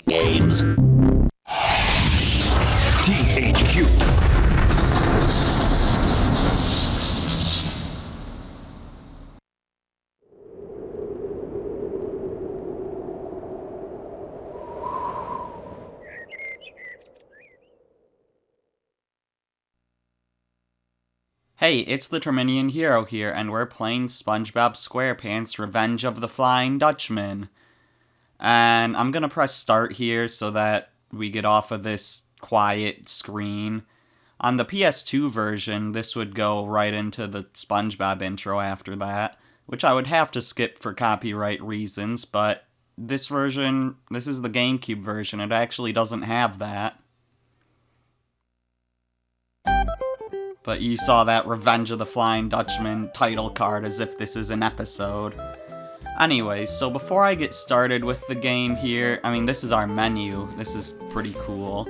Games. THQ. Hey, it's the Terminian Hero here, and we're playing SpongeBob SquarePants Revenge of the Flying Dutchman. And I'm gonna press start here so that we get off of this quiet screen. On the PS2 version, this would go right into the SpongeBob intro after that, which I would have to skip for copyright reasons, but this version, this is the GameCube version, it actually doesn't have that. But you saw that Revenge of the Flying Dutchman title card as if this is an episode. Anyways, so before I get started with the game here, I mean, this is our menu. This is pretty cool.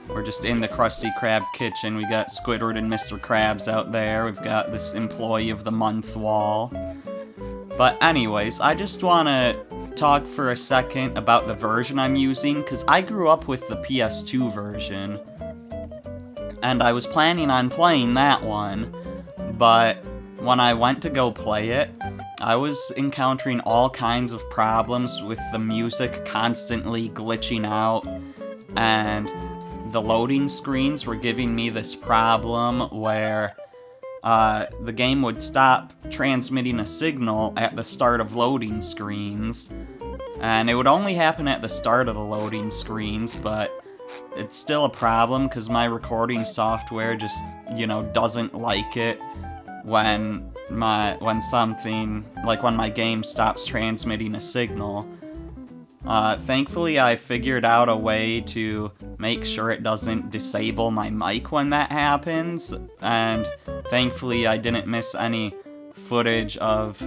We're just in the Krusty Krab kitchen. We got Squidward and Mr. Krabs out there. We've got this Employee of the Month wall. But anyways, I just want to talk for a second about the version I'm using, because I grew up with the PS2 version. And I was planning on playing that one, but when I went to go play it, I was encountering all kinds of problems with the music constantly glitching out, and the loading screens were giving me this problem where the game would stop transmitting a signal at the start of loading screens, and it would only happen at the start of the loading screens, but it's still a problem because my recording software just, you know, doesn't like it when something, like when my game stops transmitting a signal. Thankfully I figured out a way to make sure it doesn't disable my mic when that happens, and thankfully I didn't miss any footage of,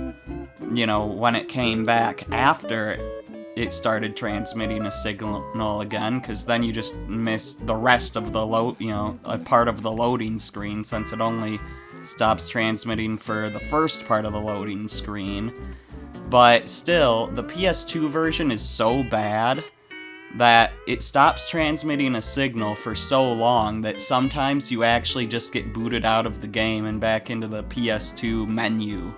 you know, when it came back after it started transmitting a signal again, because then you just miss the rest of the a part of the loading screen, since it only stops transmitting for the first part of the loading screen. But still, the PS2 version is so bad that it stops transmitting a signal for so long that sometimes you actually just get booted out of the game and back into the PS2 menu,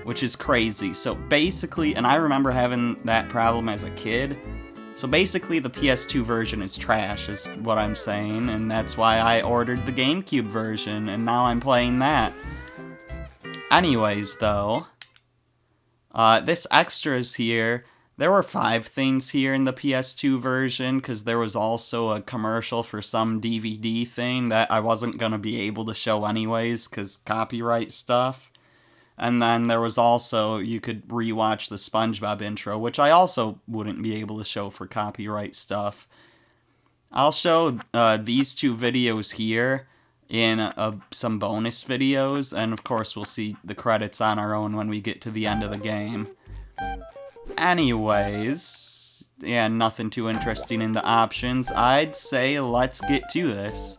which is crazy. So basically, and I remember having that problem as a kid, so basically the PS2 version is trash, is what I'm saying, and that's why I ordered the GameCube version, and now I'm playing that. Anyways, though, this extras here, there were 5 things here in the PS2 version, because there was also a commercial for some DVD thing that I wasn't going to be able to show anyways, because copyright stuff. And then there was also, you could rewatch the SpongeBob intro, which I also wouldn't be able to show for copyright stuff. I'll show these 2 videos here in some bonus videos, and of course we'll see the credits on our own when we get to the end of the game. Anyways, yeah, nothing too interesting in the options. I'd say let's get to this.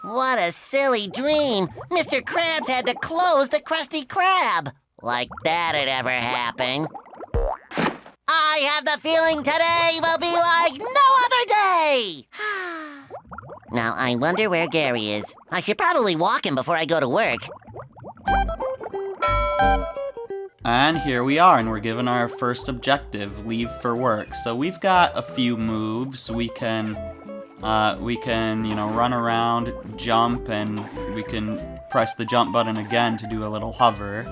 What a silly dream! Mr. Krabs had to close the Krusty Krab! Like that'd ever happen. I have the feeling today will be like no other day! Now, I wonder where Gary is. I should probably walk him before I go to work. And here we are, and we're given our first objective, leave for work. So we've got a few moves. We can, you know, run around, jump, and we can press the jump button again to do a little hover.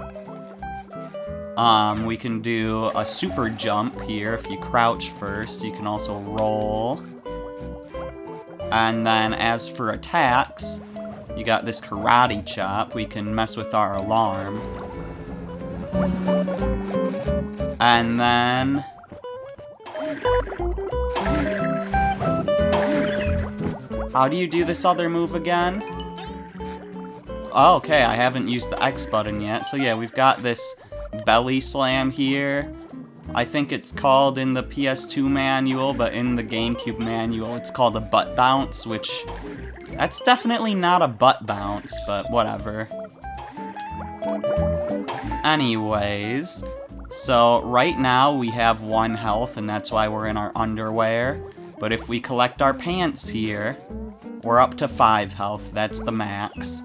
We can do a super jump here if you crouch first. You can also roll. And then as for attacks, you got this karate chop. We can mess with our alarm. And then how do you do this other move again? Oh, okay, I haven't used the X button yet. So yeah, we've got this belly slam here. I think it's called in the PS2 manual, but in the GameCube manual, it's called a butt bounce, which... That's definitely not a butt bounce, but whatever. Anyways, so right now we have 1 health, and that's why we're in our underwear. But if we collect our pants here, we're up to 5 health. That's the max.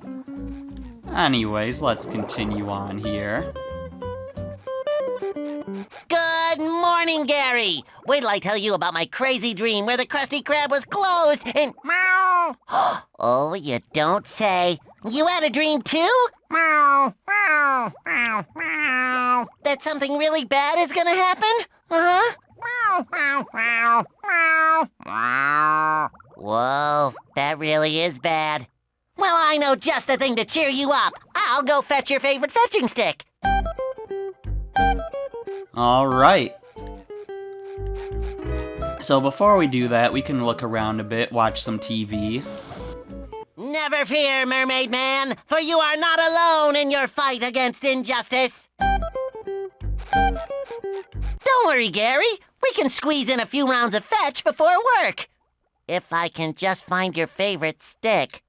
Anyways, let's continue on here. Good morning, Gary! Wait till I tell you about my crazy dream where the Krusty Krab was closed and... Meow! Oh, you don't say. You had a dream too? Meow, meow, meow, meow. That something really bad is gonna happen? Uh-huh. Meow, meow, meow, meow, meow. Whoa, that really is bad. Well, I know just the thing to cheer you up. I'll go fetch your favorite fetching stick. Alright. So before we do that, we can look around a bit, watch some TV. Never fear, Mermaid Man, for you are not alone in your fight against injustice. Don't worry, Gary. We can squeeze in a few rounds of fetch before work. If I can just find your favorite stick.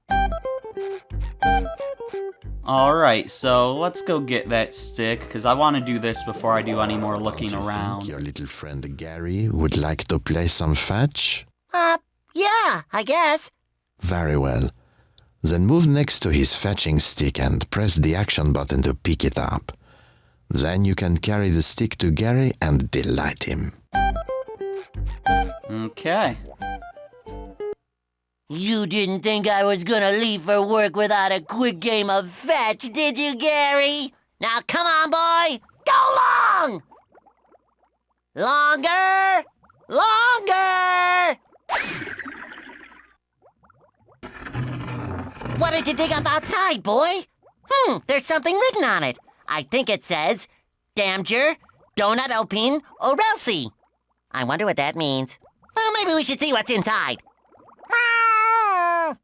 Alright, so let's go get that stick, because I want to do this before I do any more looking Do you around. think your little friend Gary would like to play some fetch? Yeah, I guess. Very well. Then move next to his fetching stick and press the action button to pick it up. Then you can carry the stick to Gary and delight him. Okay. You didn't think I was gonna leave for work without a quick game of fetch, did you, Gary? Now come on, boy! Go long! Longer! Longer! What did you dig up outside, boy? There's something written on it. I think it says, Damger, Donut Open, Orelsi. I wonder what that means. Well, maybe we should see what's inside. Meow!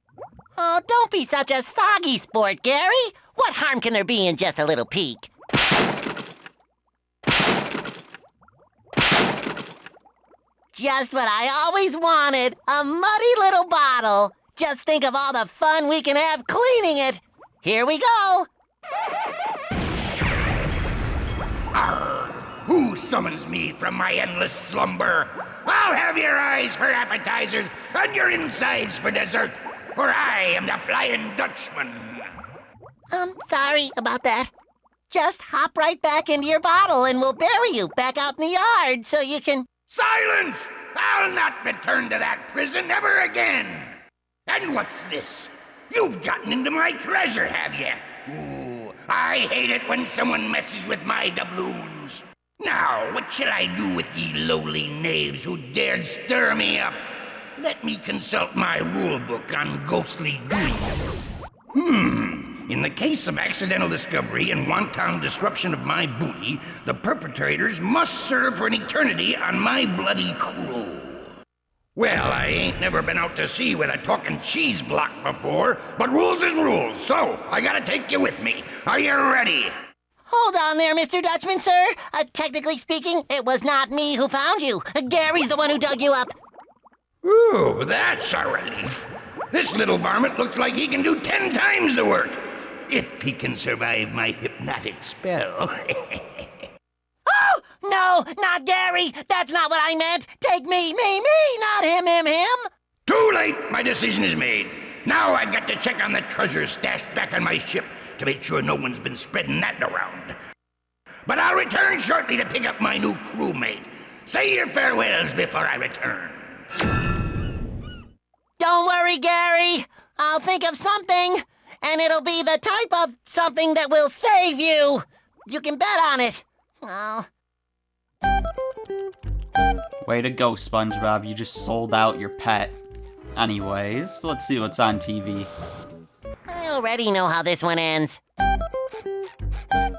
Oh, don't be such a soggy sport, Gary. What harm can there be in just a little peek? Just what I always wanted, a muddy little bottle. Just think of all the fun we can have cleaning it. Here we go. Arr! Who summons me from my endless slumber? I'll have your eyes for appetizers and your insides for dessert, for I am the Flying Dutchman. Sorry about that. Just hop right back into your bottle and we'll bury you back out in the yard so you can... Silence! I'll not return to that prison ever again. And what's this? You've gotten into my treasure, have you? Ooh, I hate it when someone messes with my doubloons. Now, what shall I do with ye lowly knaves who dared stir me up? Let me consult my rulebook on ghostly doings. In the case of accidental discovery and wanton disruption of my booty, the perpetrators must serve for an eternity on my bloody crew. Well, I ain't never been out to sea with a talking cheese block before, but rules is rules, so I gotta take you with me. Are you ready? Hold on there, Mr. Dutchman, sir. Technically speaking, it was not me who found you. Gary's the one who dug you up. Ooh, that's a relief. This little varmint looks like he can do 10 times the work, if he can survive my hypnotic spell. Oh, no, not Gary. That's not what I meant. Take me, not him. Too late. My decision is made. Now I've got to check on the treasure stashed back on my ship to make sure no one's been spreading that around. But I'll return shortly to pick up my new crewmate. Say your farewells before I return. Don't worry, Gary. I'll think of something, and it'll be the type of something that will save you. You can bet on it. Oh. Way to go, SpongeBob. You just sold out your pet. Anyways, let's see what's on TV. I already know how this one ends.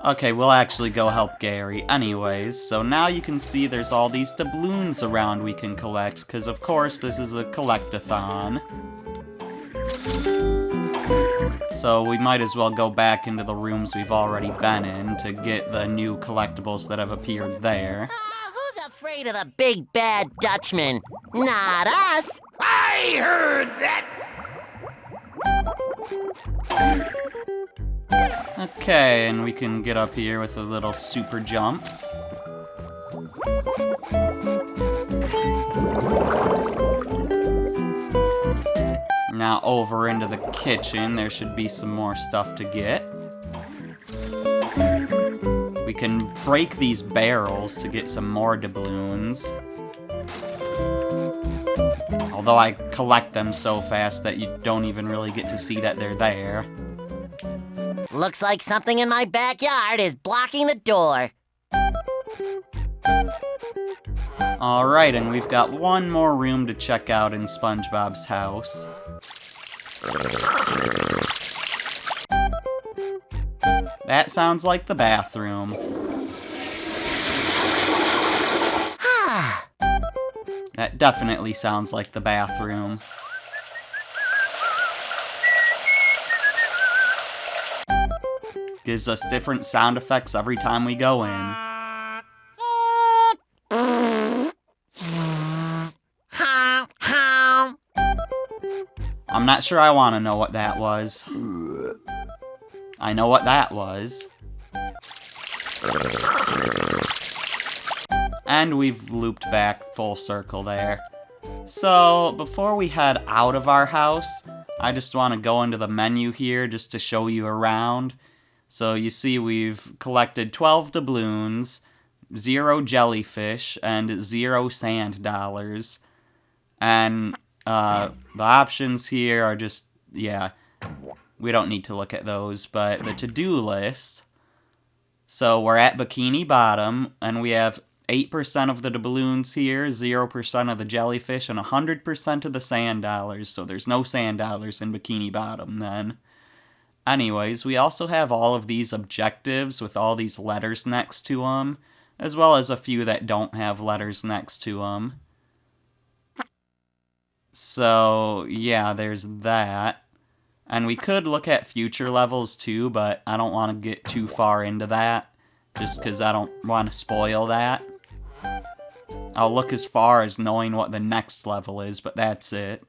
Okay, we'll actually go help Gary. Anyways, so now you can see there's all these doubloons around we can collect, because of course this is a collect-a-thon. So we might as well go back into the rooms we've already been in to get the new collectibles that have appeared there. Who's afraid of the big bad Dutchman? Not us! I heard that! Okay, and we can get up here with a little super jump. Now over into the kitchen, there should be some more stuff to get. We can break these barrels to get some more doubloons. Although I collect them so fast that you don't even really get to see that they're there. Looks like something in my backyard is blocking the door. Alright, and we've got one more room to check out in SpongeBob's house. That sounds like the bathroom. That definitely sounds like the bathroom. Gives us different sound effects every time we go in. I'm not sure I want to know what that was. I know what that was. And we've looped back full circle there. So, before we head out of our house, I just want to go into the menu here just to show you around. So you see we've collected 12 doubloons, 0 jellyfish, and 0 sand dollars. And the options here are just, yeah, we don't need to look at those, but the to-do list. So we're at Bikini Bottom, and we have 8% of the doubloons here, 0% of the jellyfish, and 100% of the sand dollars. So there's no sand dollars in Bikini Bottom then. Anyways, we also have all of these objectives with all these letters next to them, as well as a few that don't have letters next to them. So, yeah, there's that. And we could look at future levels too, but I don't want to get too far into that, just because I don't want to spoil that. I'll look as far as knowing what the next level is, but that's it.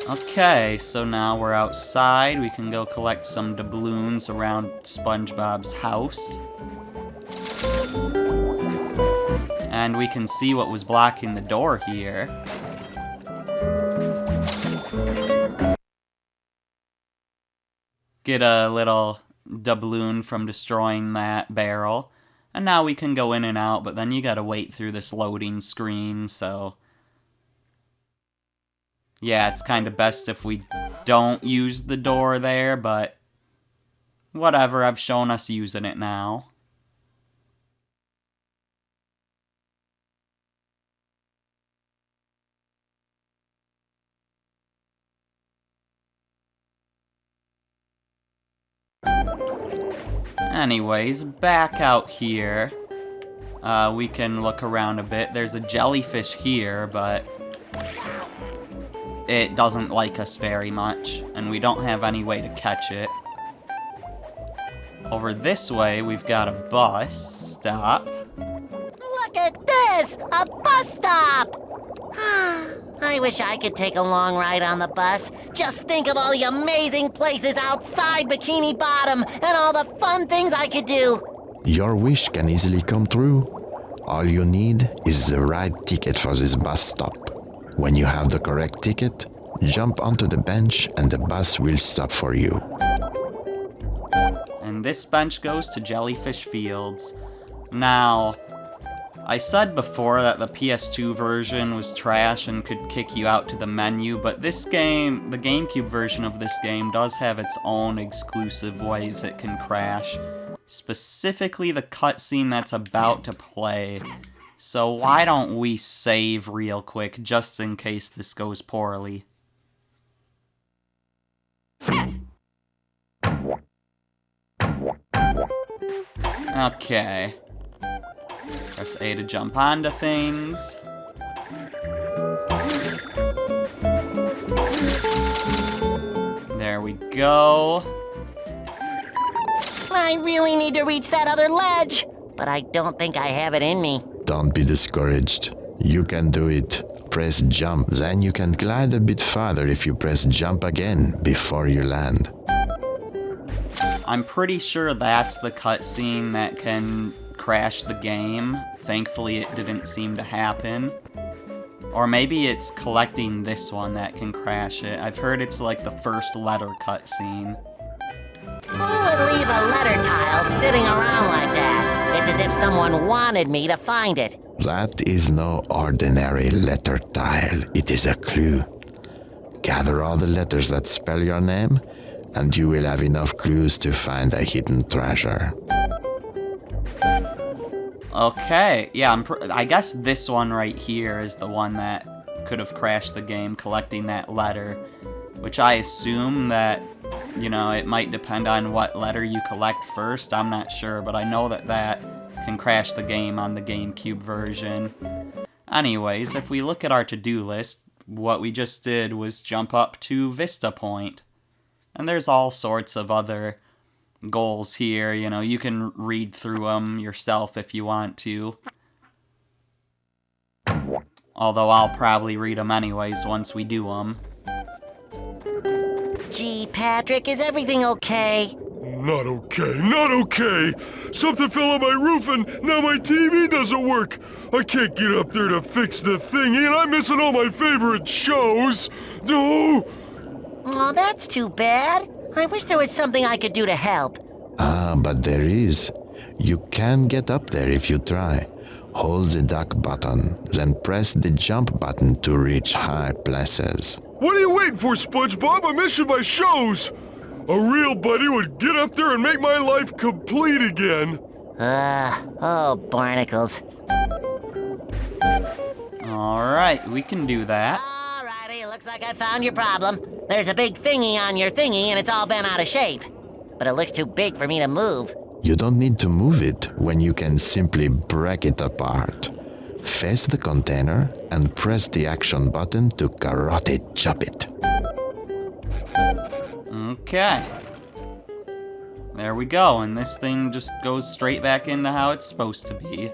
Okay, so now we're outside. We can go collect some doubloons around SpongeBob's house. And we can see what was blocking the door here. Get a little doubloon from destroying that barrel. And now we can go in and out, but then you gotta wait through this loading screen, so... yeah, it's kind of best if we don't use the door there, but... whatever, I've shown us using it now. Anyways, back out here, we can look around a bit. There's a jellyfish here, but it doesn't like us very much, and we don't have any way to catch it. Over this way, we've got a bus stop. Look at this! A bus stop! I wish I could take a long ride on the bus. Just think of all the amazing places outside Bikini Bottom and all the fun things I could do. Your wish can easily come true. All you need is the right ticket for this bus stop. When you have the correct ticket, jump onto the bench and the bus will stop for you. And this bench goes to Jellyfish Fields. Now, I said before that the PS2 version was trash and could kick you out to the menu, but this game, the GameCube version of this game, does have its own exclusive ways it can crash. Specifically the cutscene that's about to play. So why don't we save real quick, just in case this goes poorly. Okay. Press A to jump onto things. There we go. I really need to reach that other ledge, but I don't think I have it in me. Don't be discouraged. You can do it. Press jump, then you can glide a bit farther if you press jump again before you land. I'm pretty sure that's the cutscene that can crash the game. Thankfully, it didn't seem to happen. Or maybe it's collecting this one that can crash it. I've heard it's like the first letter cutscene. Who would leave a letter tile sitting around like that? It's as if someone wanted me to find it. That is no ordinary letter tile. It is a clue. Gather all the letters that spell your name, and you will have enough clues to find a hidden treasure. Okay, yeah, I guess this one right here is the one that could have crashed the game, collecting that letter. Which I assume that, you know, it might depend on what letter you collect first. I'm not sure, but I know that that can crash the game on the GameCube version. Anyways, if we look at our to-do list, what we just did was jump up to Vista Point. And there's all sorts of other goals here, you know, you can read through them yourself if you want to. Although I'll probably read them anyways once we do them. Gee, Patrick, is everything okay? Not okay, not okay! Something fell on my roof and now my TV doesn't work! I can't get up there to fix the thingy and I'm missing all my favorite shows! No! Oh, that's too bad. I wish there was something I could do to help. But there is. You can get up there if you try. Hold the duck button, then press the jump button to reach high places. What are you waiting for, SpongeBob? I'm missing my shows! A real buddy would get up there and make my life complete again! Oh, barnacles. Alright, we can do that. Alrighty, looks like I found your problem. There's a big thingy on your thingy and it's all bent out of shape. But it looks too big for me to move. You don't need to move it when you can simply break it apart. Face the container and press the action button to karate chop it. Okay. There we go, and this thing just goes straight back into how it's supposed to be.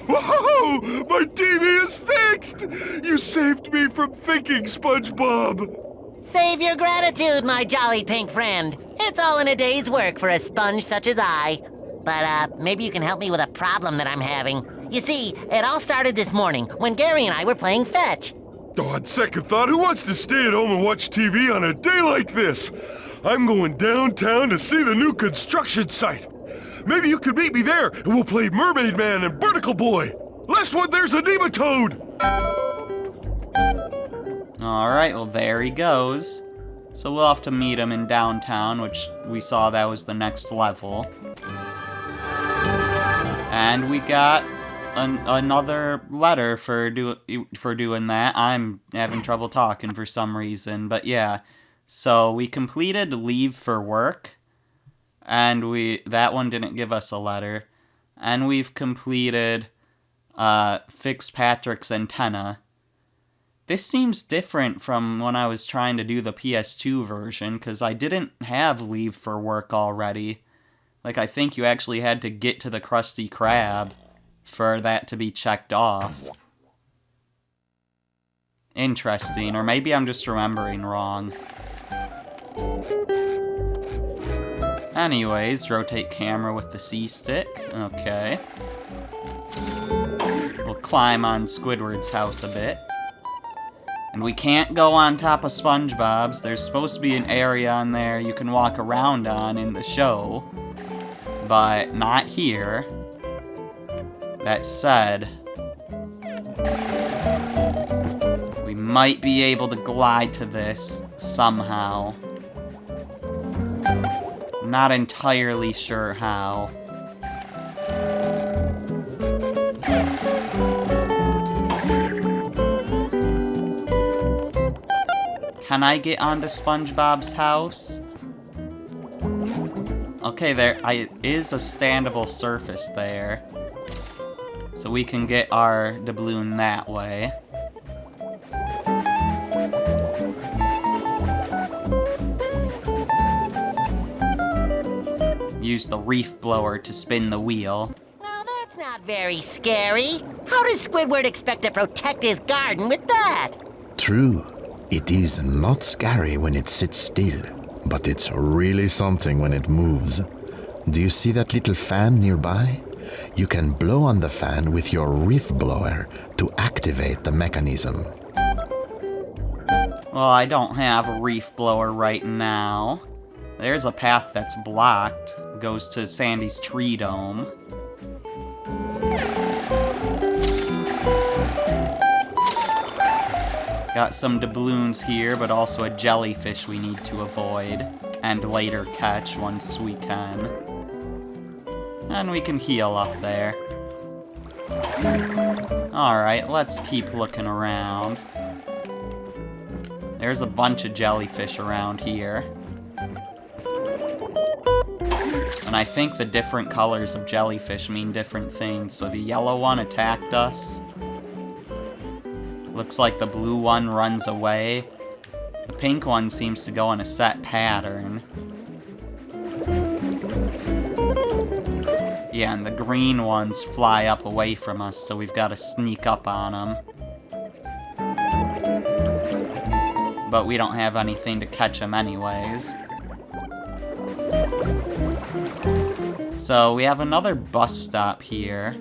Whoa! My TV is fixed! You saved me from thinking, SpongeBob! Save your gratitude, my jolly pink friend. It's all in a day's work for a sponge such as I. But, maybe you can help me with a problem that I'm having. You see, it all started this morning when Gary and I were playing fetch. Oh, on second thought, who wants to stay at home and watch TV on a day like this? I'm going downtown to see the new construction site. Maybe you could meet me there and we'll play Mermaid Man and Barnacle Boy. Last one, there's a nematode. Alright, well there he goes. So we'll have to meet him in downtown, which we saw that was the next level. And we got another letter for doing that. I'm having trouble talking for some reason, but yeah. So we completed Leave for Work, and that one didn't give us a letter. And we've completed Fix Patrick's Antenna. This seems different from when I was trying to do the PS2 version, because I didn't have Leave for Work already. Like, I think you actually had to get to the Krusty Krab for that to be checked off. Interesting, or maybe I'm just remembering wrong. Anyways, rotate camera with the C-stick. Okay. We'll climb on Squidward's house a bit. And we can't go on top of SpongeBob's. There's supposed to be an area on there you can walk around on in the show. But not here. That said, we might be able to glide to this somehow. Not entirely sure how. Can I get onto SpongeBob's house? Okay, there is a standable surface there. So we can get our doubloon that way. Use the reef blower to spin the wheel. Now that's not very scary. How does Squidward expect to protect his garden with that? True, it is not scary when it sits still, but it's really something when it moves. Do you see that little fan nearby? You can blow on the fan with your reef blower to activate the mechanism. Well, I don't have a reef blower right now. There's a path that's blocked. Goes to Sandy's tree dome. Got some doubloons here, but also a jellyfish we need to avoid. And later catch once we can. And we can heal up there. Alright, let's keep looking around. There's a bunch of jellyfish around here. And I think the different colors of jellyfish mean different things. So the yellow one attacked us. Looks like the blue one runs away. The pink one seems to go in a set pattern. Yeah, and the green ones fly up away from us, so we've got to sneak up on them. But we don't have anything to catch them anyways. So we have another bus stop here.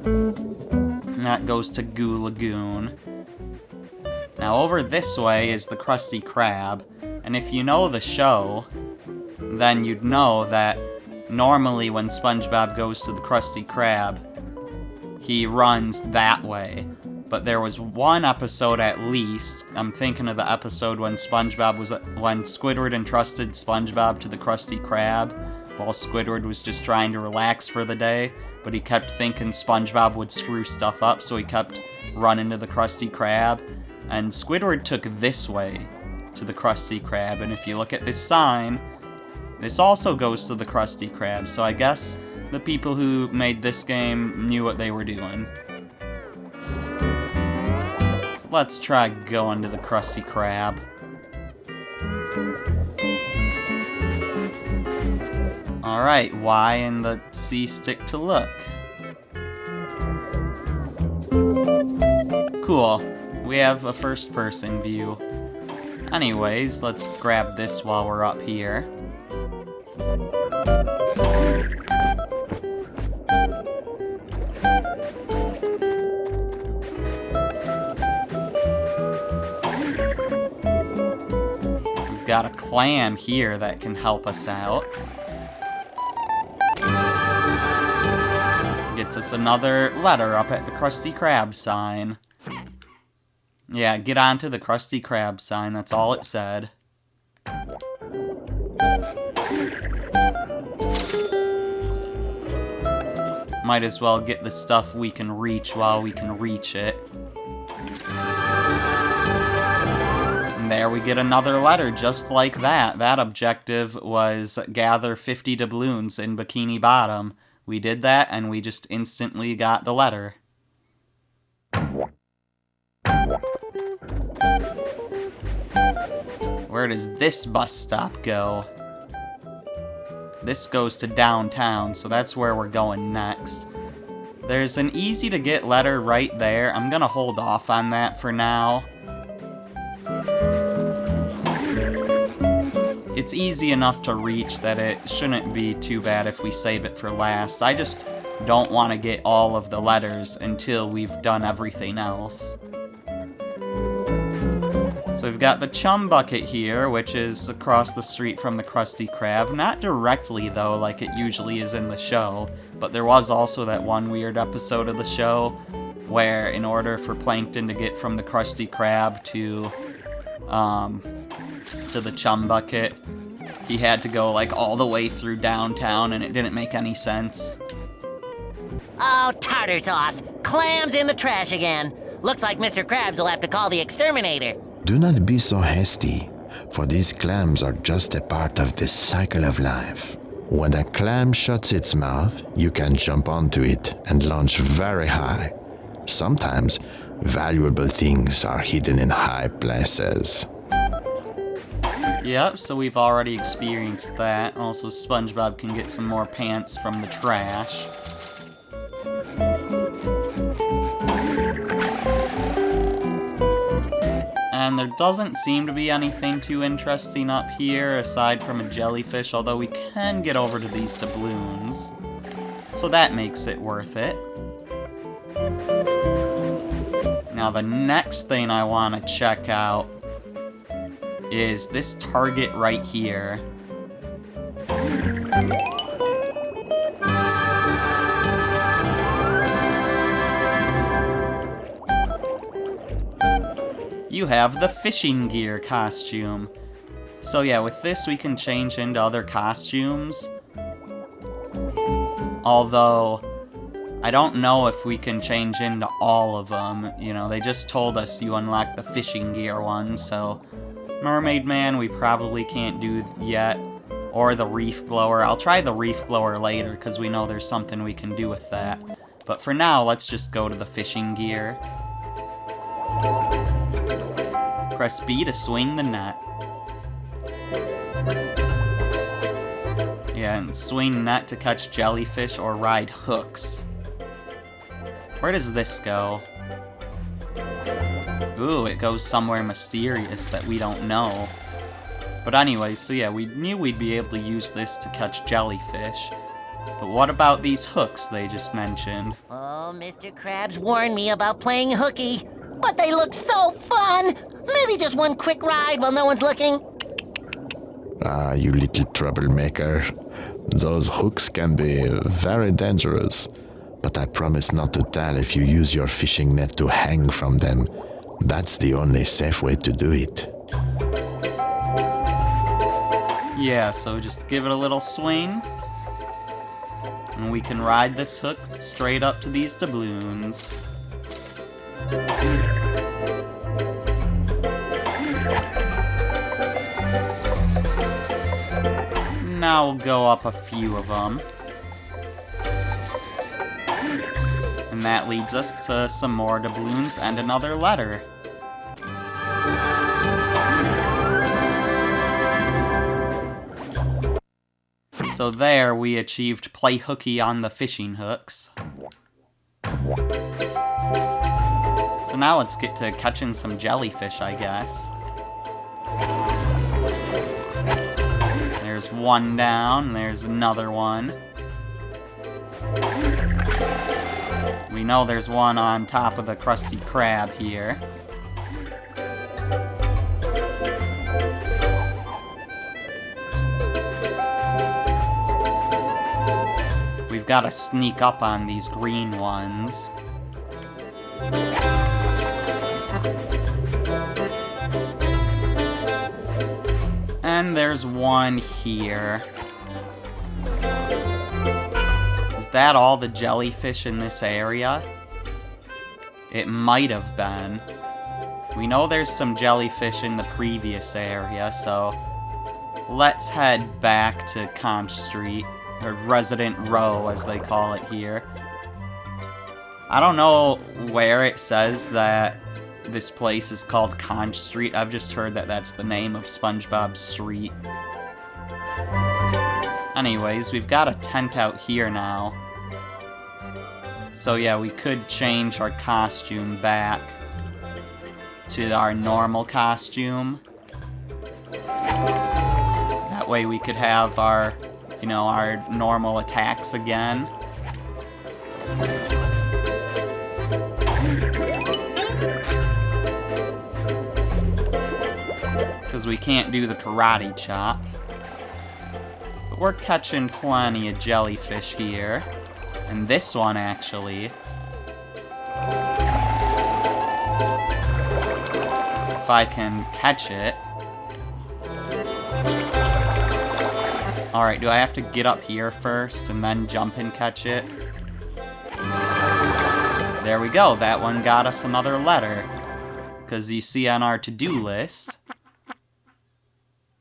And that goes to Goo Lagoon. Now over this way is the Krusty Krab. And if you know the show, then you'd know that normally when SpongeBob goes to the Krusty Krab, he runs that way. But there was one episode at least, I'm thinking of the episode when when Squidward entrusted SpongeBob to the Krusty Krab, while Squidward was just trying to relax for the day, but he kept thinking SpongeBob would screw stuff up, so he kept running to the Krusty Krab. And Squidward took this way to the Krusty Krab, and if you look at this sign, this also goes to the Krusty Krab, so I guess the people who made this game knew what they were doing. So let's try going to the Krusty Krab. Alright, Y and the C stick to look. Cool. We have a first-person view. Anyways, let's grab this while we're up here. We've got a clam here that can help us out. Gets us another letter up at the Krusty Krab sign. Yeah, get onto the Krusty Krab sign, that's all it said. Might as well get the stuff we can reach while we can reach it. And there we get another letter just like that. That objective was gather 50 doubloons in Bikini Bottom. We did that and we just instantly got the letter. Where does this bus stop go? This goes to downtown, so that's where we're going next. There's an easy to get letter right there. I'm gonna hold off on that for now. It's easy enough to reach that it shouldn't be too bad if we save it for last. I just don't want to get all of the letters until we've done everything else. So we've got the Chum Bucket here, which is across the street from the Krusty Krab. Not directly, though, like it usually is in the show. But there was also that one weird episode of the show where in order for Plankton to get from the Krusty Krab to the Chum Bucket, he had to go like all the way through downtown, and it didn't make any sense. Oh, tartar sauce! Clams in the trash again! Looks like Mr. Krabs will have to call the exterminator. Do not be so hasty. for these clams are just a part of this cycle of life. When a clam shuts its mouth, you can jump onto it and launch very high. Sometimes, valuable things are hidden in high places. Yep, so we've already experienced that. Also, SpongeBob can get some more pants from the trash. And there doesn't seem to be anything too interesting up here aside from a jellyfish, although we can get over to these doubloons. So that makes it worth it. Now the next thing I want to check out is this target right here. You have the fishing gear costume. So yeah, with this we can change into other costumes. Although, I don't know if we can change into all of them. You know, they just told us you unlock the fishing gear one, so Mermaid Man we probably can't do yet. Or the reef blower. I'll try the reef blower later, because we know there's something we can do with that. But for now, let's just go to the fishing gear. Press B to swing the net. Yeah, and swing net to catch jellyfish or ride hooks. Where does this go? Ooh, it goes somewhere mysterious that we don't know. But anyways, so yeah, we knew we'd be able to use this to catch jellyfish. But what about these hooks they just mentioned? Oh, Mr. Krabs warned me about playing hooky, but they look so fun! Maybe just one quick ride while no one's looking. Ah, you little troublemaker. Those hooks can be very dangerous, but I promise not to tell if you use your fishing net to hang from them. That's the only safe way to do it. Yeah, so just give it a little swing. And we can ride this hook straight up to these doubloons. Now we'll go up a few of them. And that leads us to some more doubloons and another letter. So there we achieved play hooky on the fishing hooks. So now let's get to catching some jellyfish, I guess. There's one down, there's another one. We know there's one on top of the Krusty Krab here. We've got to sneak up on these green ones. And there's one here. Is that all the jellyfish in this area? It might have been. We know there's some jellyfish in the previous area, so let's head back to Conch Street, or Resident Row as they call it here. I don't know where it says that this place is called Conch Street. I've just heard that that's the name of SpongeBob Street. Anyways, we've got a tent out here now. So yeah, we could change our costume back to our normal costume. That way we could have our, you know, our normal attacks again. Because we can't do the karate chop. But we're catching plenty of jellyfish here. And this one, actually. If I can catch it. Alright, do I have to get up here first and then jump and catch it? There we go, that one got us another letter. Because you see on our to-do list,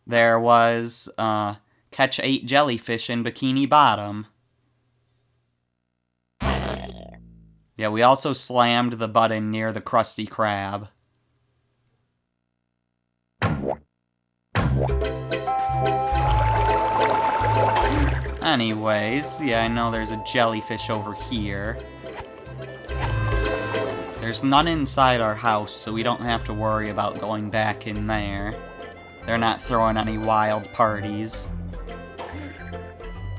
there was catch 8 jellyfish in Bikini Bottom. Yeah, we also slammed the button near the Krusty Krab. Anyways, yeah, I know there's a jellyfish over here. There's none inside our house, so we don't have to worry about going back in there. They're not throwing any wild parties.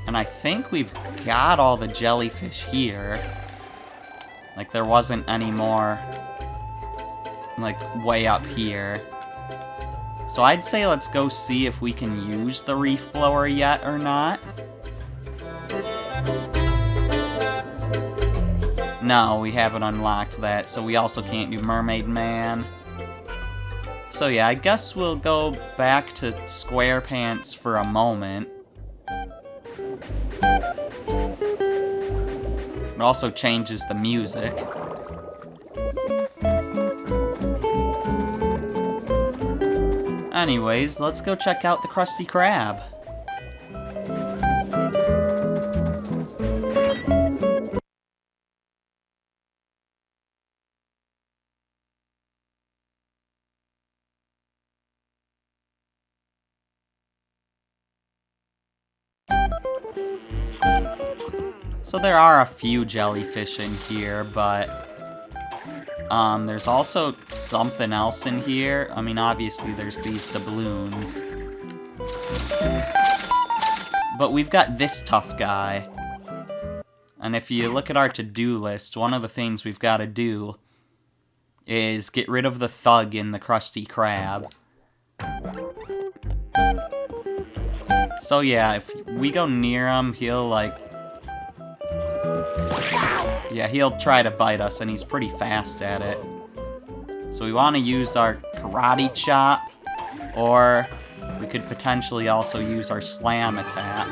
And I think we've got all the jellyfish here. Like, there wasn't any more, like, way up here. So I'd say let's go see if we can use the reef blower yet or not. No, we haven't unlocked that, so we also can't do Mermaid Man. So yeah, I guess we'll go back to SquarePants for a moment. It also changes the music. Anyways, let's go check out the Krusty Krab. So there are a few jellyfish in here, but there's also something else in here. I mean, obviously there's these doubloons. But we've got this tough guy. And if you look at our to-do list, one of the things we've got to do is get rid of the thug in the Krusty Krab. So yeah, if we go near him, he'll like... yeah, he'll try to bite us, and he's pretty fast at it. So we want to use our karate chop, or we could potentially also use our slam attack.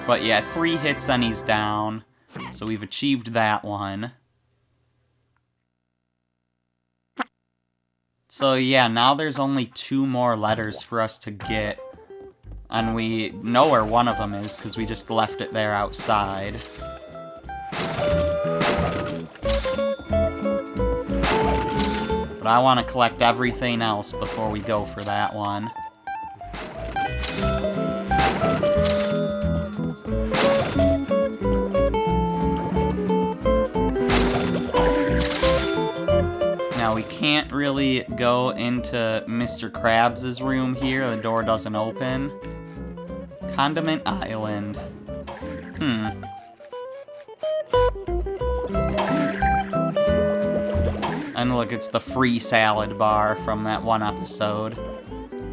But yeah, 3 hits and he's down, so we've achieved that one. So yeah, now there's only 2 more letters for us to get. And we know where one of them is, because we just left it there outside. But I want to collect everything else before we go for that one. Now we can't really go into Mr. Krabs' room here, the door doesn't open. Condiment Island. And look, it's the free salad bar from that one episode.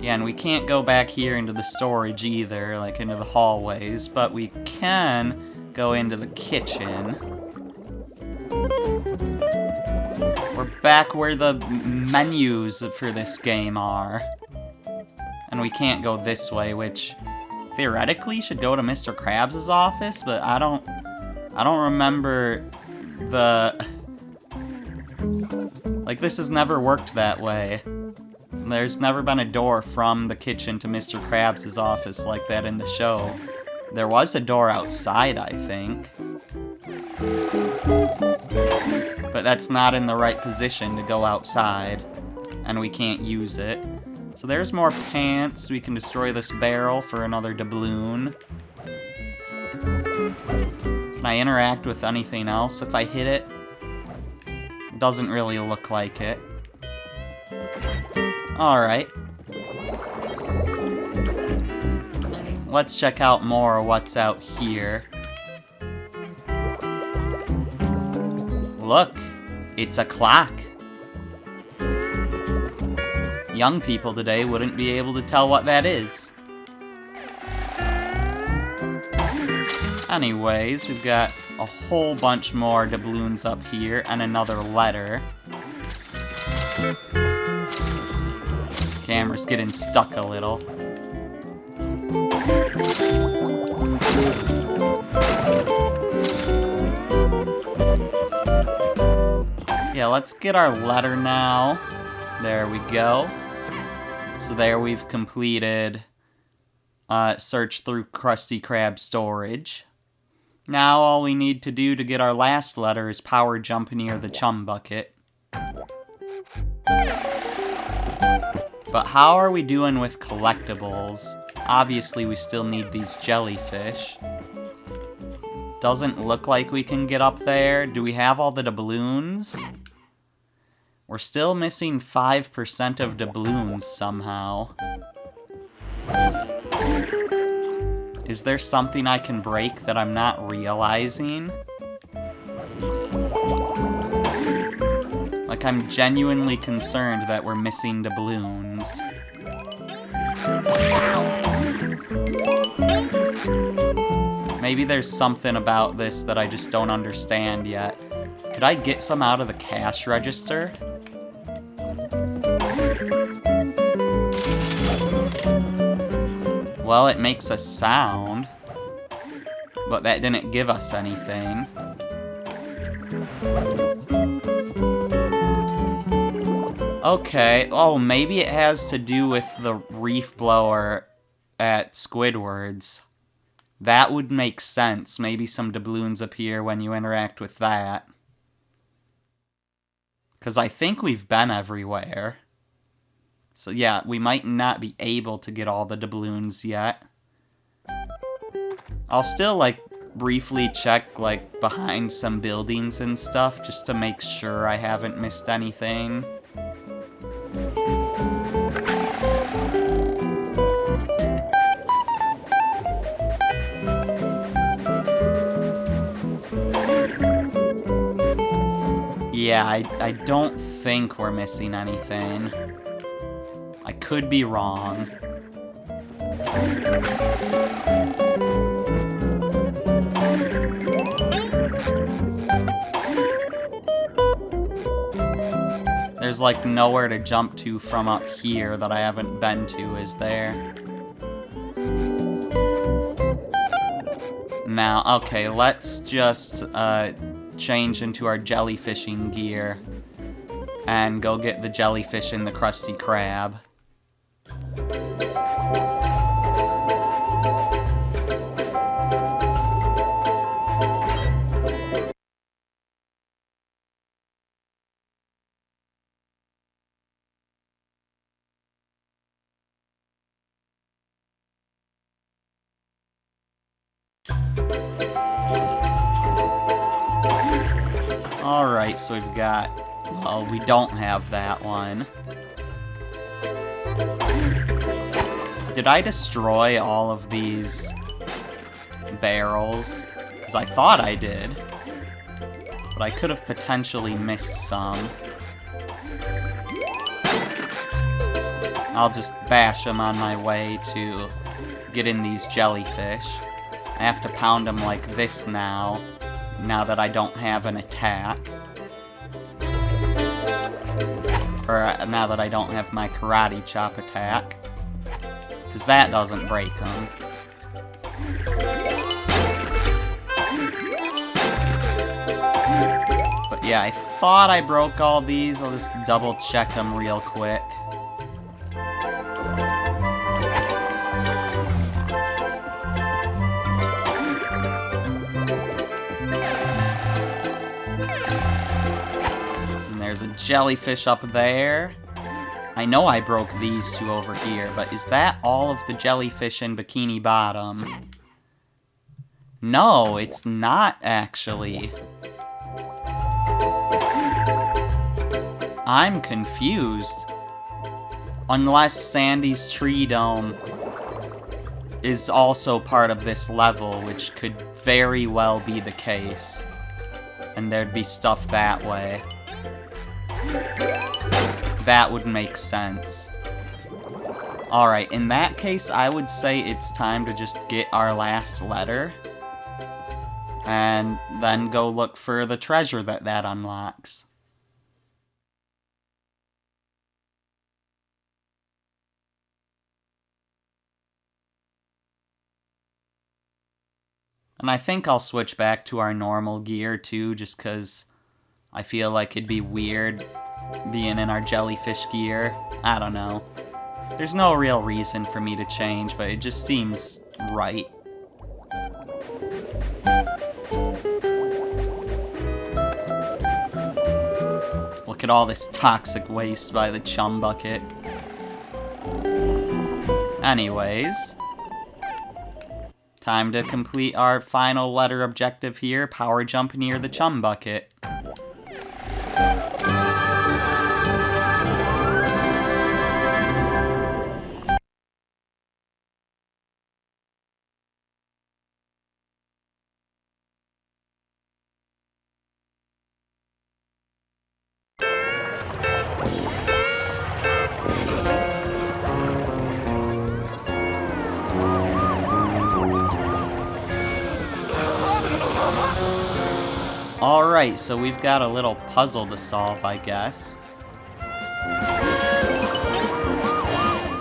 Yeah, and we can't go back here into the storage either, like into the hallways, but we can go into the kitchen. We're back where the menus for this game are. And we can't go this way, which theoretically should go to Mr. Krabs' office, but I don't remember the... like, this has never worked that way. There's never been a door from the kitchen to Mr. Krabs' office like that in the show. There was a door outside, I think. But that's not in the right position to go outside, and we can't use it. So there's more pants. We can destroy this barrel for another doubloon. Can I interact with anything else if I hit it? Doesn't really look like it. Alright. Let's check out more of what's out here. Look, it's a clock. Young people today wouldn't be able to tell what that is. Anyways, we've got a whole bunch more doubloons up here and another letter. Camera's getting stuck a little. Yeah, let's get our letter now. There we go. So there we've completed search through Krusty Krab storage. Now all we need to do to get our last letter is power jump near the chum bucket. But how are we doing with collectibles? Obviously we still need these jellyfish. Doesn't look like we can get up there. Do we have all the doubloons? We're still missing 5% of doubloons somehow. Is there something I can break that I'm not realizing? Like, I'm genuinely concerned that we're missing doubloons. Maybe there's something about this that I just don't understand yet. Could I get some out of the cash register? Well, it makes a sound, but that didn't give us anything. Okay, oh, maybe it has to do with the reef blower at Squidward's. That would make sense. Maybe some doubloons appear when you interact with that. Because I think we've been everywhere. So yeah, we might not be able to get all the doubloons yet. I'll still, like, briefly check, like, behind some buildings and stuff, just to make sure I haven't missed anything. Yeah, I don't think we're missing anything. I could be wrong. There's like nowhere to jump to from up here that I haven't been to, is there? Now, okay, let's just change into our jellyfishing gear and go get the jellyfish in the Krusty Krab. Alright, so we've got... well, we don't have that one. Did I destroy all of these barrels? Because I thought I did. But I could have potentially missed some. I'll just bash them on my way to get in these jellyfish. I have to pound them like this now that I don't have an attack. Or now that I don't have my karate chop attack. Because that doesn't break them. But yeah, I thought I broke all these. I'll just double check them real quick. There's a jellyfish up there. I know I broke these two over here, but is that all of the jellyfish in Bikini Bottom? No, it's not actually. I'm confused. Unless Sandy's Tree Dome is also part of this level, which could very well be the case. And there'd be stuff that way. That would make sense. Alright, in that case, I would say it's time to just get our last letter. And then go look for the treasure that unlocks. And I think I'll switch back to our normal gear too, just because I feel like it'd be weird being in our jellyfish gear. I don't know. There's no real reason for me to change, but it just seems right. Look at all this toxic waste by the chum bucket. Anyways, time to complete our final letter objective here, power jump near the chum bucket. Alright, so we've got a little puzzle to solve, I guess.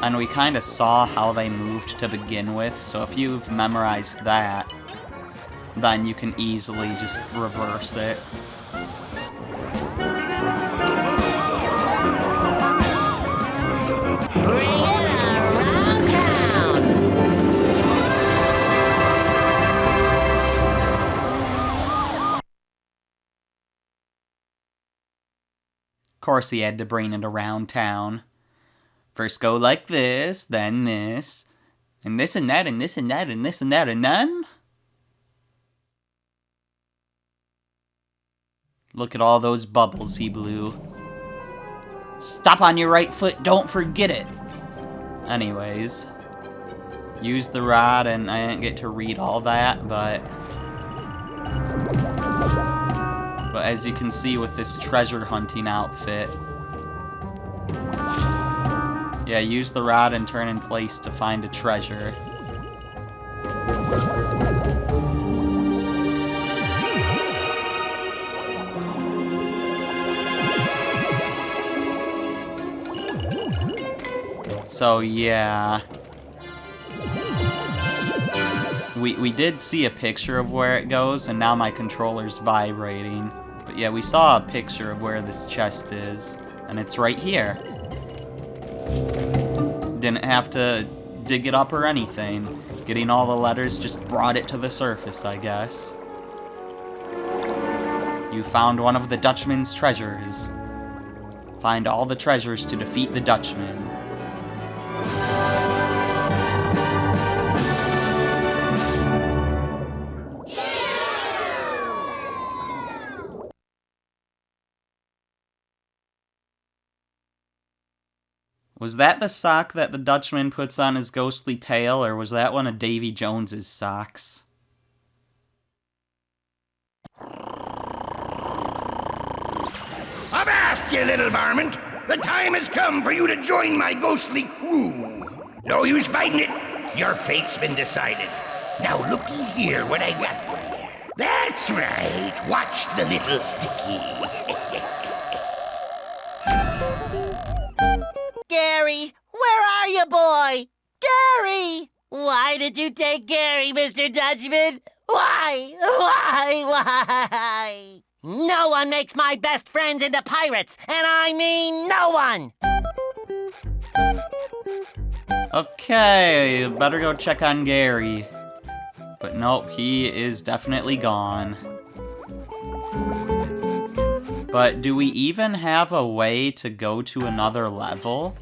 And we kind of saw how they moved to begin with, so if you've memorized that, then you can easily just reverse it. Of course he had to bring it around town. First go like this, then this, and this and that, and this and that, and this and that, and then... Look at all those bubbles he blew. Stop on your right foot, don't forget it! Anyways, use the rod, and I didn't get to read all that, but as you can see with this treasure hunting outfit, yeah, use the rod and turn in place to find a treasure. So yeah, we did see a picture of where it goes, and now my controller's vibrating. But yeah, we saw a picture of where this chest is, and it's right here. Didn't have to dig it up or anything. Getting all the letters just brought it to the surface, I guess. You found one of the Dutchman's treasures. Find all the treasures to defeat the Dutchman. Was that the sock that the Dutchman puts on his ghostly tail, or was that one of Davy Jones's socks? Avast, you little varmint! The time has come for you to join my ghostly crew. No use fighting it. Your fate's been decided. Now looky here what I got for you. That's right. Watch the little sticky. Gary, where are you, boy? Gary! Why did you take Gary, Mr. Dutchman? Why? Why? No one makes my best friends into pirates, and I mean no one! Okay, better go check on Gary. But nope, he is definitely gone. But do we even have a way to go to another level?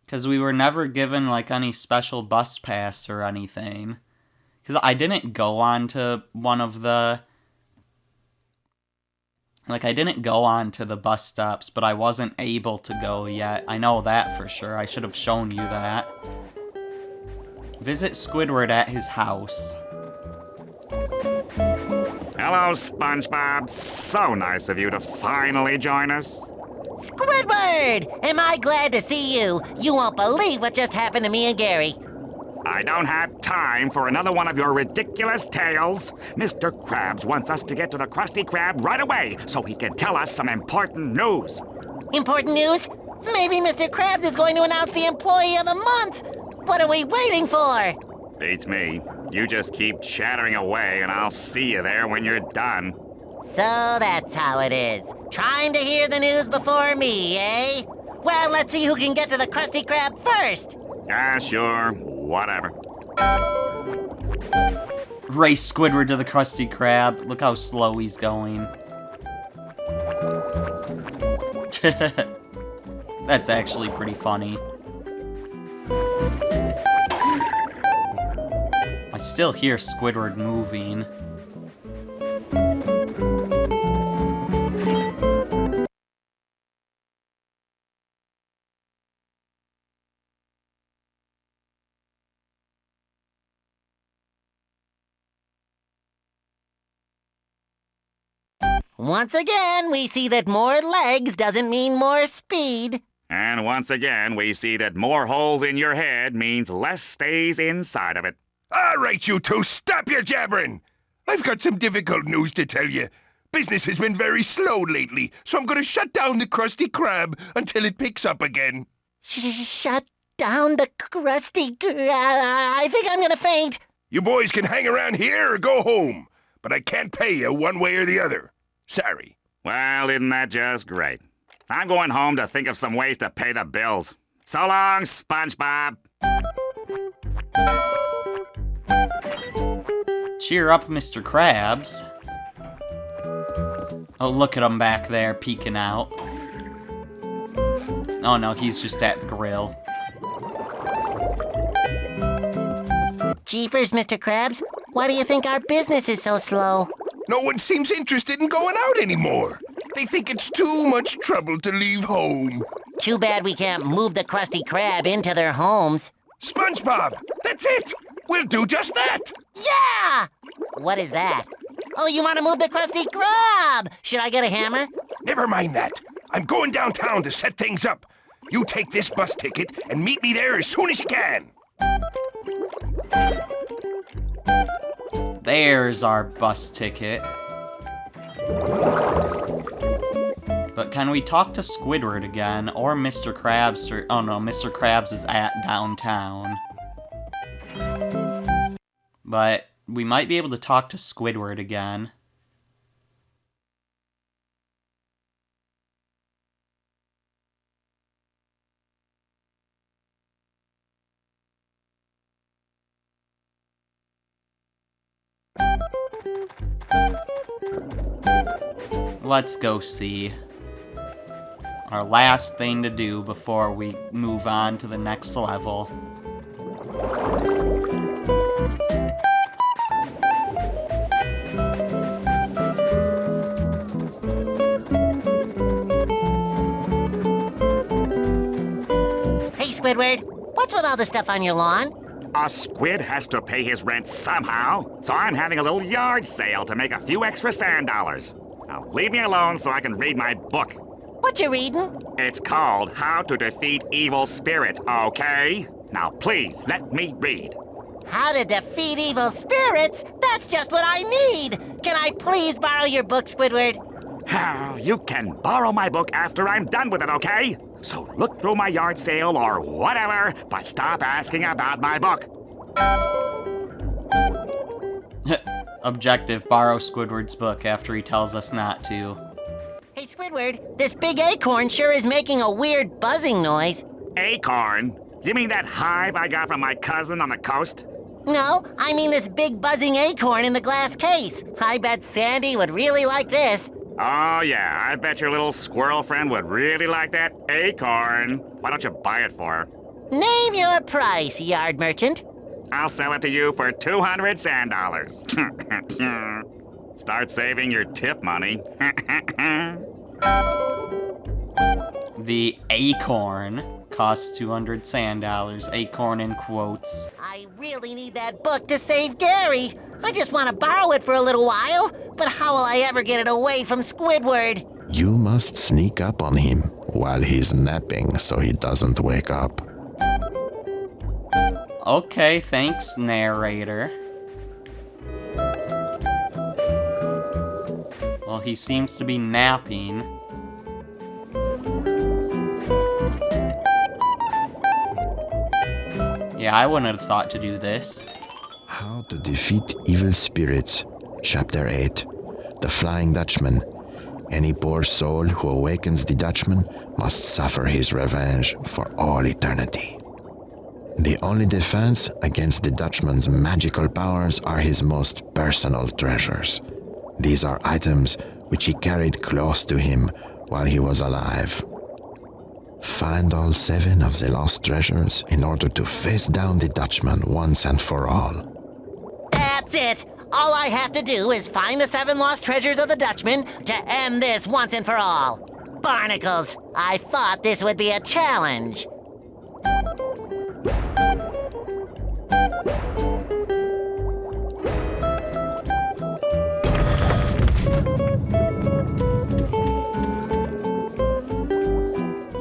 Because we were never given, like, any special bus pass or anything. Because I didn't go on to one of the... Like, I didn't go on to the bus stops, but I wasn't able to go yet. I know that for sure. I should have shown you that. Visit Squidward at his house. Hello, SpongeBob. So nice of you to finally join us. Squidward! Am I glad to see you? You won't believe what just happened to me and Gary. I don't have time for another one of your ridiculous tales. Mr. Krabs wants us to get to the Krusty Krab right away so he can tell us some important news. Important news? Maybe Mr. Krabs is going to announce the Employee of the Month! What are we waiting for? Beats me. You just keep chattering away and I'll see you there when you're done. So that's how it is. Trying to hear the news before me, eh? Well, let's see who can get to the Krusty Krab first. Yeah, sure. Whatever. Race Squidward to the Krusty Krab. Look how slow he's going. That's actually pretty funny. I still hear Squidward moving. Once again, we see that more legs doesn't mean more speed. And once again, we see that more holes in your head means less stays inside of it. All right, you two, stop your jabbering. I've got some difficult news to tell you. Business has been very slow lately, so I'm going to shut down the Krusty Krab until it picks up again. Shut down the Krusty Krab. I think I'm gonna faint. You boys can hang around here or go home, but I can't pay you one way or the other. Sorry. Well, isn't that just great? I'm going home to think of some ways to pay the bills. So long, SpongeBob. Cheer up, Mr. Krabs. Oh, look at him back there, peeking out. Oh no, he's just at the grill. Jeepers, Mr. Krabs. Why do you think our business is so slow? No one seems interested in going out anymore. They think it's too much trouble to leave home. Too bad we can't move the Krusty Krab into their homes. SpongeBob, that's it. We'll do just that. Yeah! What is that? Oh, you want to move the Krusty Krab? Should I get a hammer? Never mind that. I'm going downtown to set things up. You take this bus ticket and meet me there as soon as you can. There's our bus ticket. But can we talk to Squidward again, or Mr. Krabs? Oh no, Mr. Krabs is at downtown. But we might be able to talk to Squidward again. Let's go see. Our last thing to do before we move on to the next level. Hey, Squidward. What's with all the stuff on your lawn? A squid has to pay his rent somehow, so I'm having a little yard sale to make a few extra sand dollars. Now leave me alone so I can read my book. What you reading? It's called How to Defeat Evil Spirits, okay? Now please, let me read. How to defeat evil spirits? That's just what I need! Can I please borrow your book, Squidward? You can borrow my book after I'm done with it, okay? So look through my yard sale or whatever, but stop asking about my book. Objective, borrow Squidward's book after he tells us not to. Hey, Squidward, this big acorn sure is making a weird buzzing noise. Acorn? You mean that hive I got from my cousin on the coast? No, I mean this big buzzing acorn in the glass case. I bet Sandy would really like this. Oh yeah, I bet your little squirrel friend would really like that acorn. Why don't you buy it for her? Name your price, yard merchant. I'll sell it to you for 200 sand dollars. Start saving your tip money. The acorn costs 200 sand dollars. Acorn in quotes. I really need that book to save Gary. I just want to borrow it for a little while, but how will I ever get it away from Squidward? You must sneak up on him while he's napping so he doesn't wake up. Okay, thanks, narrator. Well, he seems to be napping. Yeah, I wouldn't have thought to do this. How to Defeat Evil Spirits, Chapter 8. The Flying Dutchman. Any poor soul who awakens the Dutchman must suffer his revenge for all eternity. The only defense against the Dutchman's magical powers are his most personal treasures. These are items which he carried close to him while he was alive. Find all 7 of the lost treasures in order to face down the Dutchman once and for all. That's it! All I have to do is find the 7 lost treasures of the Dutchman to end this once and for all. Barnacles, I thought this would be a challenge.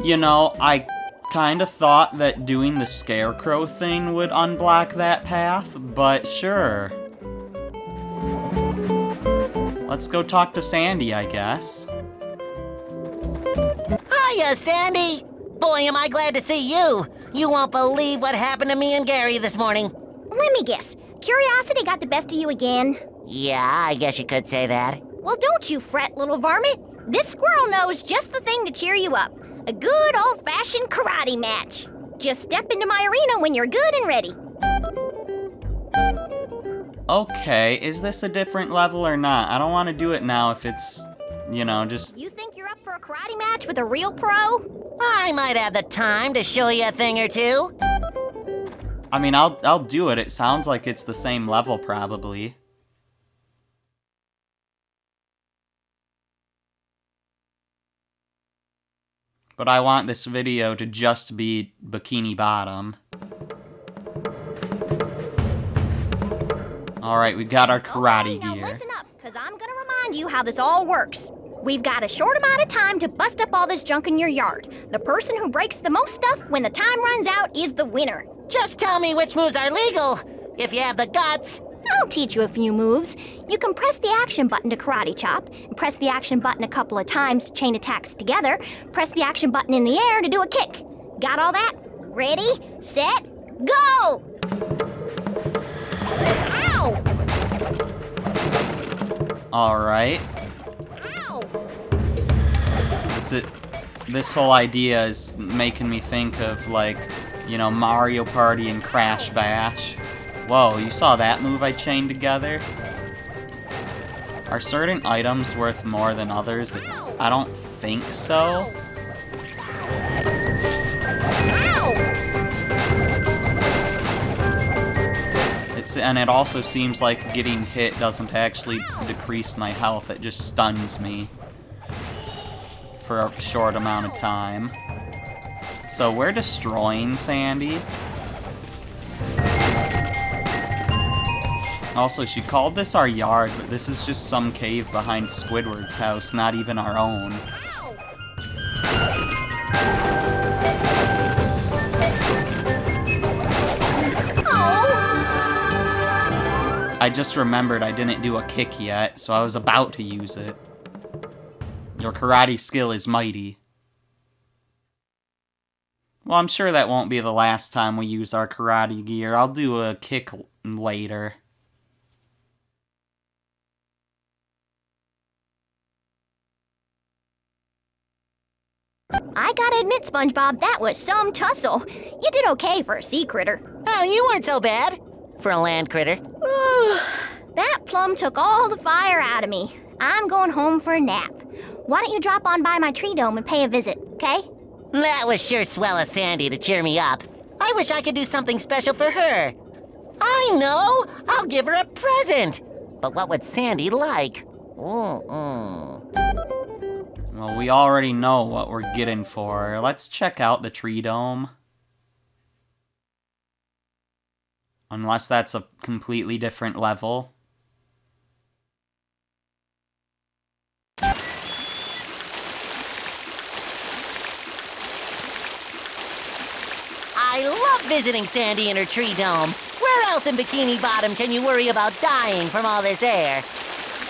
You know, I kinda thought that doing the scarecrow thing would unblock that path, but sure. Let's go talk to Sandy, I guess. Hiya, Sandy! Boy, am I glad to see you! You won't believe what happened to me and Gary this morning. Let me guess. Curiosity got the best of you again? Yeah, I guess you could say that. Well, don't you fret, little varmint. This squirrel knows just the thing to cheer you up. A good old-fashioned karate match. Just step into my arena when you're good and ready. Okay, is this a different level or not? I don't want to do it now if it's, you know, just... You think you're up for a karate match with a real pro? I might have the time to show you a thing or two. I mean, I'll do it. It sounds like it's the same level, probably. But I want this video to just be Bikini Bottom. Alright, we got our karate Okay, now gear. listen up, because I'm going to remind you how this all works. We've got a short amount of time to bust up all this junk in your yard. The person who breaks the most stuff when the time runs out is the winner. Just tell me which moves are legal, if you have the guts. I'll teach you a few moves. You can press the action button to karate chop, press the action button a couple of times to chain attacks together, press the action button in the air to do a kick. Got all that? Ready, set, go! Ow! Alright. Ow! This whole idea is making me think of, like, you know, Mario Party and Crash Bash. Whoa, you saw that move I chained together? Are certain items worth more than others? I don't think so. And it also seems like getting hit doesn't actually decrease my health, it just stuns me for a short amount of time. So we're destroying Sandy. Also, she called this our yard, but this is just some cave behind Squidward's house, not even our own. I just remembered I didn't do a kick yet, so I was about to use it. Your karate skill is mighty. Well, I'm sure that won't be the last time we use our karate gear. I'll do a kick later. I gotta admit, SpongeBob, that was some tussle. You did okay for a sea critter. Oh, you weren't so bad for a land critter. That plum took all the fire out of me. I'm going home for a nap. Why don't you drop on by my tree dome and pay a visit, okay? That was sure swell of Sandy to cheer me up. I wish I could do something special for her. I know! I'll give her a present! But what would Sandy like? Well, we already know what we're getting for her. Let's check out the tree dome. Unless that's a completely different level. I love visiting Sandy in her tree dome. Where else in Bikini Bottom can you worry about dying from all this air?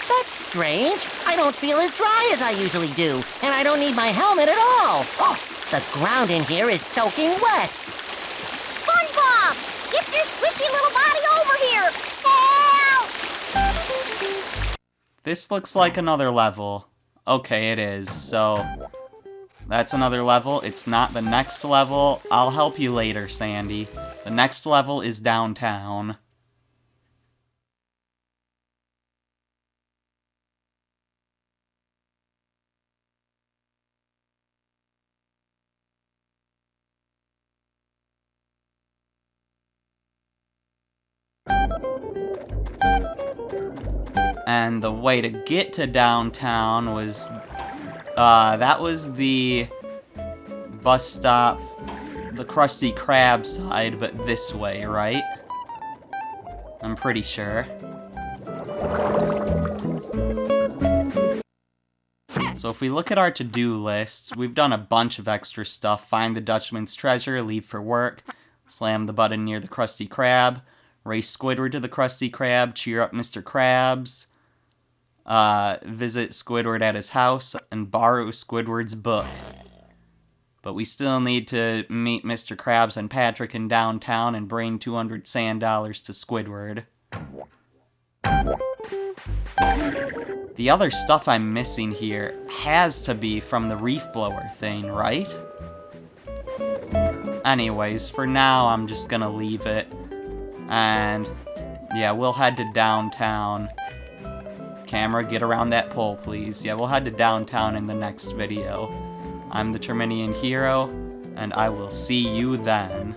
That's strange. I don't feel as dry as I usually do, and I don't need my helmet at all. Oh, the ground in here is soaking wet. SpongeBob! Get your squishy little body over here! This looks like another level. Okay, it is. So, that's another level. It's not the next level. I'll help you later, Sandy. The next level is downtown. And the way to get to downtown was, that was the bus stop, the Krusty Krab side, but this way, right? I'm pretty sure. So if we look at our to-do lists, we've done a bunch of extra stuff. Find the Dutchman's treasure, leave for work, slam the button near the Krusty Krab, race Squidward to the Krusty Krab, cheer up Mr. Krabs, visit Squidward at his house, and borrow Squidward's book. But we still need to meet Mr. Krabs and Patrick in downtown and bring 200 sand dollars to Squidward. The other stuff I'm missing here has to be from the reef blower thing, right? Anyways, for now, I'm just gonna leave it. And, yeah, we'll head to downtown. Camera, get around that pole, please. Yeah, we'll head to downtown in the next video. I'm the Terminian Hero, and I will see you then.